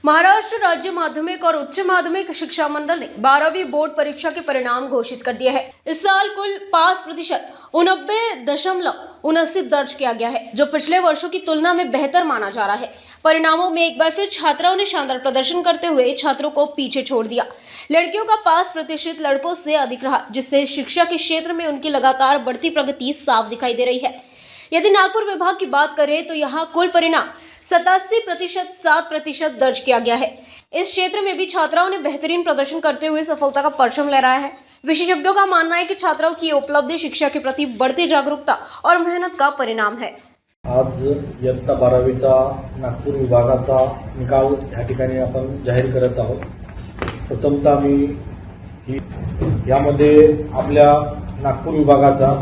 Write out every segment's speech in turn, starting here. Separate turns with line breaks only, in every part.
महाराष्ट्र राज्य माध्यमिक और उच्च माध्यमिक शिक्षा मंडल ने 12वीं बोर्ड परीक्षा के परिणाम घोषित कर दिए हैं। इस साल कुल पास प्रतिशत 89.79 दर्ज किया गया है, जो पिछले वर्षों की तुलना में बेहतर माना जा रहा है। परिणामों में एक बार फिर छात्राओं ने शानदार प्रदर्शन करते हुए छात्रों को पीछे छोड़ दिया। लड़कियों का पास प्रतिशत लड़कों से अधिक रहा, जिससे शिक्षा के क्षेत्र में उनकी लगातार बढ़ती प्रगति साफ दिखाई दे रही है। यदि नागपुर विभाग की बात करें तो यहाँ कुल परिणाम 87% 7% दर्ज किया गया है। इस क्षेत्र में भी छात्राओं ने बेहतरीन प्रदर्शन करते हुए सफलता का परचम लहराया है। विशेषज्ञों का मानना है कि छात्राओं की उपलब्धि शिक्षा के प्रति बढ़ती जागरूकता और मेहनत का परिणाम है।
आज इयत्ता 12वीचा नागपूर विभागाचा निकाल या ठिकाणी आपण जाहीर करत आहोत। प्रथमतः मी यामध्ये आपल्या नागपूर विभागाचा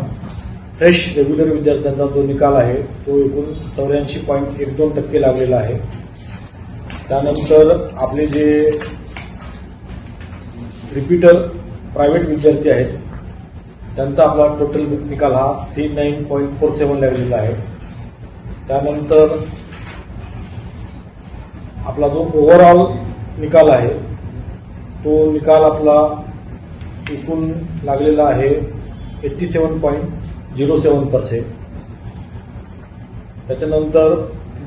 फ्रेश रेग्युलर विद्यार्थ्यांचा जो निकाल आहे तो एकूण 84.12% लागलेला आहे। त्यानंतर आपले जे रिपीटर प्रायव्हेट विद्यार्थी आहेत त्यांचा आपला टोटल निकाल हा 39.47 लागलेला आहे। त्यानंतर आपला जो ओव्हरऑल निकाल आहे तो निकाल आपला एकूण लागलेला आहे 87.07%। त्याच्यानंतर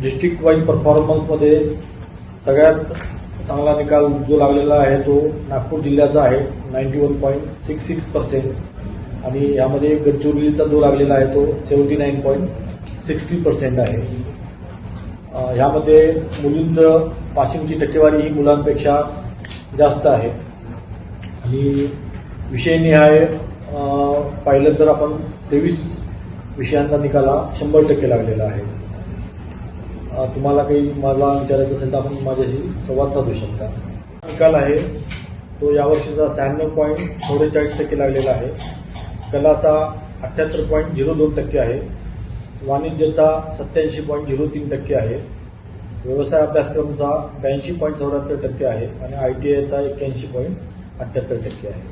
डिस्ट्रिक्ट वाईज परफॉर्मन्समध्ये सगळ्यात चांगला निकाल जो लागलेला आहे तो नागपूर जिल्ह्याचा आहे 91.66% आणि यामध्ये गडचिरोलीचा जो लागलेला आहे तो 79.60% आहे। यामध्ये मुलींचं पासिंगची टक्केवारी ही मुलांपेक्षा जास्त आहे आणि विषयनिहाय पाहिलं तर आपण 23 विषयांचा निकाल हा 100% लागलेला आहे। तुम्हाला काही मला विचारायचं असेल तर आपण माझ्याशी संवाद साधू शकता। निकाल आहे तो यावर्षीचा 96.44% लागलेला आहे। कलाचा 78.02% आहे। वाणिज्याचा 87.03% आहे। व्यवसाय अभ्यासक्रमचा 82.74% आहे आणि ITIचा 81.78% आहे।